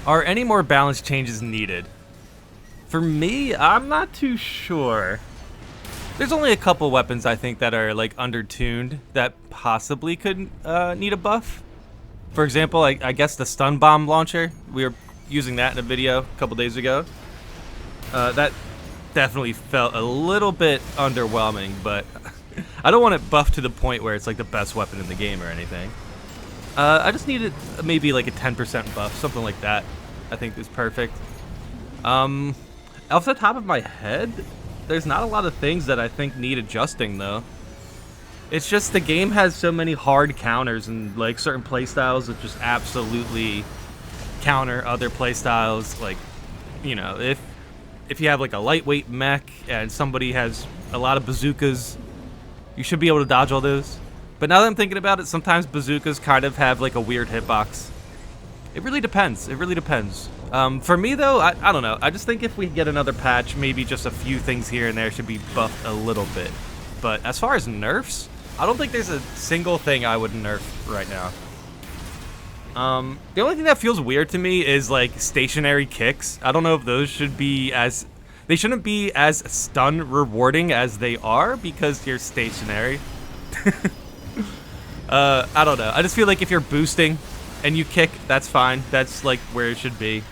Are any more balance changes needed? For me, I'm not too sure. There's only a couple weapons I think that are like undertuned that possibly could need a buff. For example, I guess the stun bomb launcher. We were using that in a video a couple days ago. That definitely felt a little bit underwhelming, but I don't want it buffed to the point where it's like the best weapon in the game or anything. I just needed maybe like a 10% buff, something like that. I think is perfect. Off the top of my head, there's not a lot of things that I think need adjusting though. It's just the game has so many hard counters and like certain playstyles that just absolutely counter other playstyles. Like, you know, if you have like a lightweight mech and somebody has a lot of bazookas, you should be able to dodge all those. But now that I'm thinking about it, sometimes bazookas kind of have like a weird hitbox. It really depends. It really depends. For me though, I don't know. I just think if we get another patch, maybe just a few things here and there should be buffed a little bit. But as far as nerfs, I don't think there's a single thing I would nerf right now. The only thing that feels weird to me is like stationary kicks. I don't know if those should be as... They shouldn't be as stun rewarding as they are because you're stationary. I don't know. I just feel like if you're boosting and you kick, that's fine. That's like where it should be.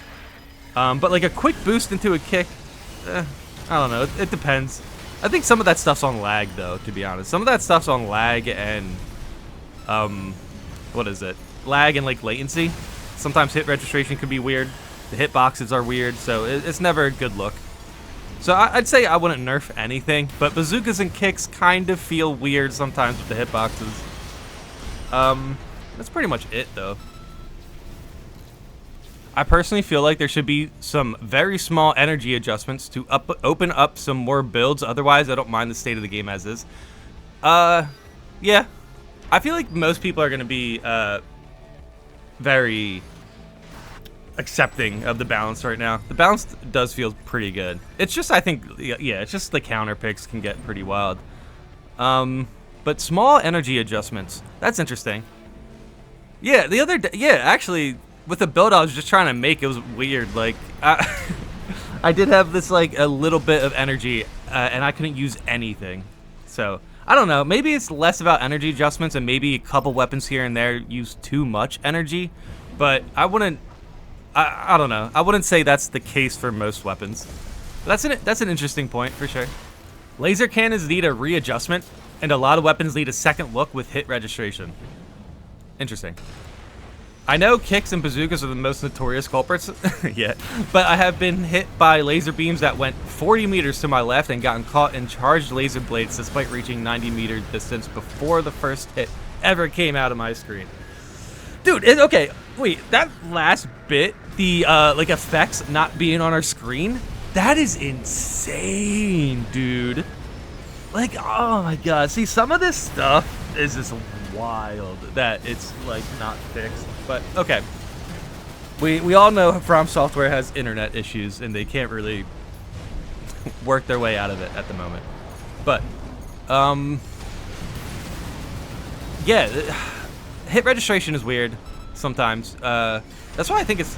But like a quick boost into a kick, I don't know. It depends. I think some of that stuff's on lag though, to be honest. Some of that stuff's on lag and, what is it? Lag and like latency. Sometimes hit registration could be weird. The hitboxes are weird, so it's never a good look. So I'd say I wouldn't nerf anything, but bazookas and kicks kind of feel weird sometimes with the hitboxes. That's pretty much it though. I personally feel like there should be some very small energy adjustments to open up some more builds. Otherwise, I don't mind the state of the game as is. Yeah. I feel like most people are going to be very accepting of the balance right now. The balance does feel pretty good. It's just, I think, yeah, it's just the counter picks can get pretty wild. But small energy adjustments, that's interesting. Yeah, the other day, yeah, actually, with the build I was just trying to make, it was weird. Like, I did have this, like, a little bit of energy, and I couldn't use anything. So, I don't know. Maybe it's less about energy adjustments, and maybe a couple weapons here and there use too much energy. But I wouldn't, I don't know. I wouldn't say that's the case for most weapons. That's an interesting point, for sure. Laser cannons need a readjustment, and a lot of weapons need a second look with hit registration. Interesting. I know kicks and bazookas are the most notorious culprits, yeah, but I have been hit by laser beams that went 40 meters to my left and gotten caught in charged laser blades despite reaching 90-meter distance before the first hit ever came out of my screen. Dude, okay, wait, that last bit, the like effects not being on our screen, that is insane, dude. Like, oh my god, see, some of this stuff is just wild that it's like not fixed. But okay, we all know From Software has internet issues and they can't really work their way out of it at the moment. But yeah, hit registration is weird sometimes. That's why I think it's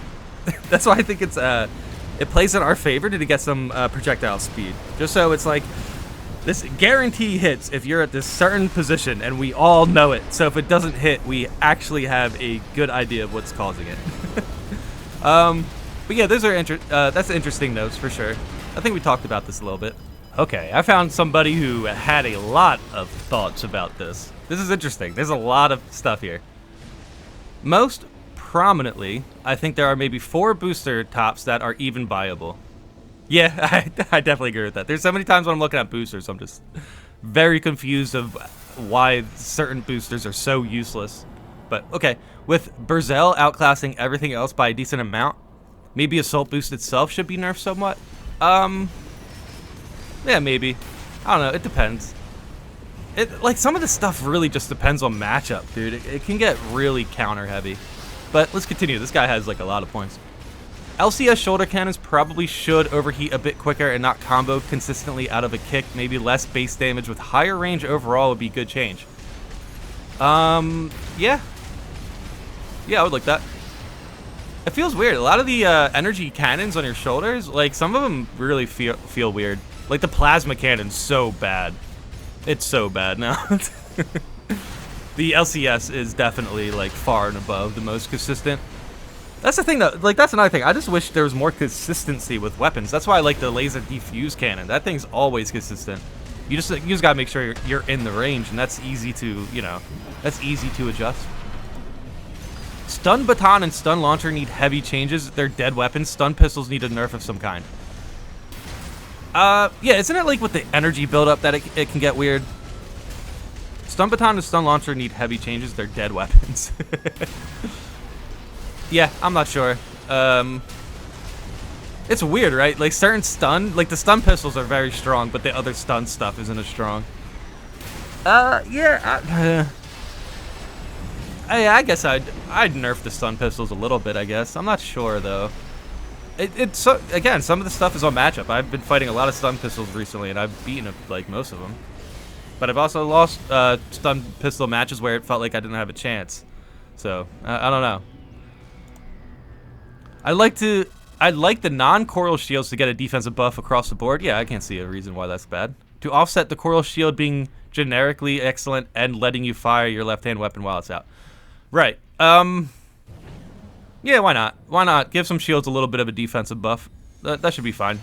it plays in our favor to get some projectile speed, just so it's like this guarantee hits if you're at this certain position, and we all know it. So if it doesn't hit, we actually have a good idea of what's causing it. But yeah, those are that's interesting notes for sure. I think we talked about this a little bit. Okay, I found somebody who had a lot of thoughts about this. This is interesting. There's a lot of stuff here. Most prominently, I think there are maybe 4 booster tops that are even viable. Yeah, I definitely agree with that. There's so many times when I'm looking at boosters, I'm just very confused of why certain boosters are so useless. But, okay, with Berzel outclassing everything else by a decent amount, maybe Assault Boost itself should be nerfed somewhat? Yeah, maybe. I don't know, it depends. Like, some of this stuff really just depends on matchup, dude. It can get really counter-heavy. But let's continue. This guy has, like, a lot of points. LCS shoulder cannons probably should overheat a bit quicker and not combo consistently out of a kick. Maybe less base damage with higher range overall would be a good change. Yeah. Yeah, I would like that. It feels weird. A lot of the energy cannons on your shoulders, like some of them really feel weird. Like the plasma cannon's so bad. It's so bad now. The LCS is definitely like far and above the most consistent. That's the thing though, like that's another thing. I just wish there was more consistency with weapons. That's why I like the laser defuse cannon. That thing's always consistent. You just gotta make sure you're in the range, and that's easy to, you know, that's easy to adjust. Stun baton and stun launcher need heavy changes. They're dead weapons. Stun pistols need a nerf of some kind. Yeah, isn't it like with the energy buildup that it can get weird? Stun baton and stun launcher need heavy changes. They're dead weapons. Yeah, I'm not sure. It's weird, right? Like certain stun, like the stun pistols are very strong, but the other stun stuff isn't as strong. Yeah. I guess I'd nerf the stun pistols a little bit, I guess. I'm not sure, though. So, again, some of the stuff is on matchup. I've been fighting a lot of stun pistols recently, and I've beaten, like, most of them. But I've also lost stun pistol matches where it felt like I didn't have a chance. So, I don't know. I'd like the non-coral shields to get a defensive buff across the board. Yeah, I can't see a reason why that's bad. To offset the coral shield being generically excellent and letting you fire your left-hand weapon while it's out. Right. Yeah, why not? Why not? Give some shields a little bit of a defensive buff. That should be fine.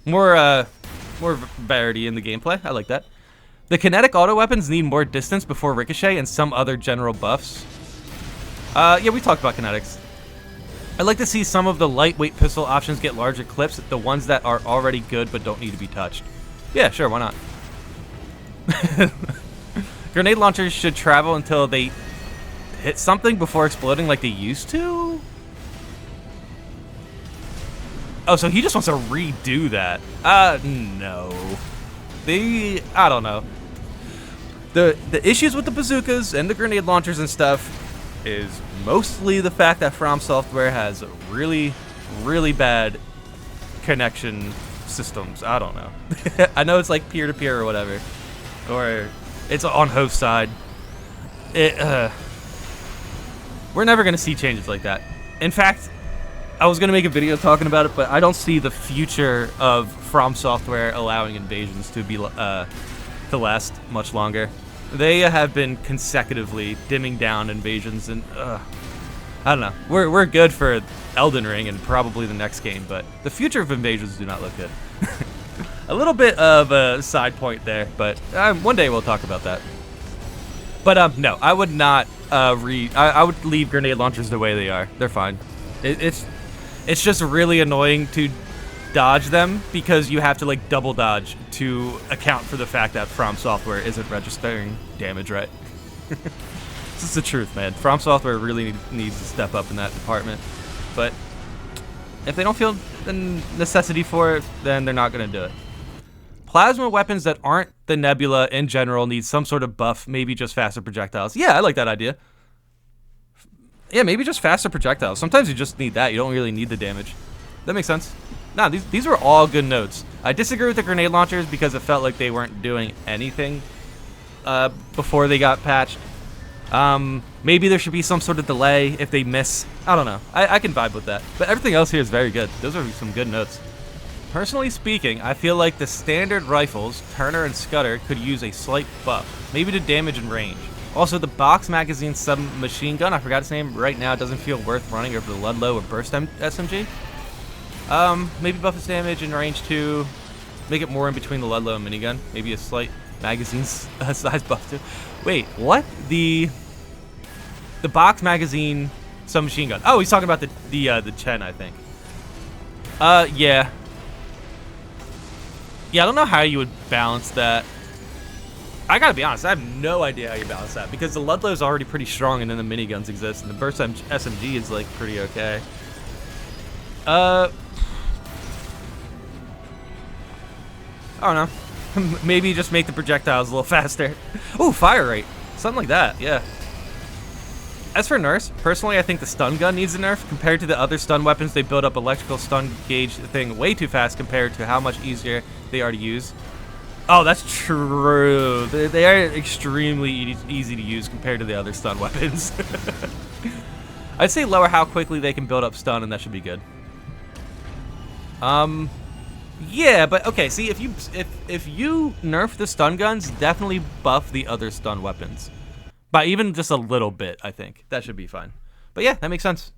More variety in the gameplay. I like that. The kinetic auto weapons need more distance before ricochet and some other general buffs. Yeah, we talked about kinetics. I'd like to see some of the lightweight pistol options get larger clips, the ones that are already good but don't need to be touched. Yeah, sure, why not? Grenade launchers should travel until they hit something before exploding like they used to? Oh, so he just wants to redo that. No. I don't know. The issues with the bazookas and the grenade launchers and stuff is mostly the fact that From Software has really, really bad connection systems. I don't know. I know it's like peer-to-peer or whatever. Or it's on host side. We're never going to see changes like that. In fact, I was going to make a video talking about it, but I don't see the future of From Software allowing invasions to be to last much longer. They have been consecutively dimming down invasions, and I don't know. We're good for Elden Ring and probably the next game, but the future of invasions do not look good. A little bit of a side point there, but one day we'll talk about that. But no, I would not I would leave grenade launchers the way they are. They're fine. It's just really annoying to dodge them because you have to like double dodge to account for the fact that From Software isn't registering damage right. This is the truth, man. From Software really needs to step up in that department. But if they don't feel the necessity for it, then they're not going to do it. Plasma weapons that aren't the Nebula in general need some sort of buff, maybe just faster projectiles. Yeah, I like that idea. Yeah, maybe just faster projectiles. Sometimes you just need that. You don't really need the damage. That makes sense. No, these were all good notes. I disagree with the grenade launchers because it felt like they weren't doing anything before they got patched. Maybe there should be some sort of delay if they miss. I don't know. I can vibe with that. But everything else here is very good. Those are some good notes. Personally speaking, I feel like the standard rifles, Turner and Scudder, could use a slight buff. Maybe to damage and range. Also, the box magazine submachine gun, I forgot its name right now, doesn't feel worth running over the Ludlow or Burst SMG. Maybe buff its damage and range too. Make it more in between the Ludlow and minigun. Maybe a slight magazine size buff too. Wait, what? The box magazine submachine gun. Oh, he's talking about the Chen, I think. Yeah. Yeah, I don't know how you would balance that. I gotta be honest, I have no idea how you balance that because the Ludlow is already pretty strong and then the miniguns exist and the Burst SMG is like pretty okay. I don't know. Maybe just make the projectiles a little faster. Oh, fire rate. Something like that, yeah. As for nerfs, personally, I think the stun gun needs a nerf. Compared to the other stun weapons, they build up electrical stun gauge thing way too fast compared to how much easier they are to use. Oh, that's true. They are extremely easy to use compared to the other stun weapons. I'd say lower how quickly they can build up stun, and that should be good. Yeah, but okay. See, if you nerf the stun guns, definitely buff the other stun weapons by even just a little bit. I think that should be fine. But yeah, that makes sense.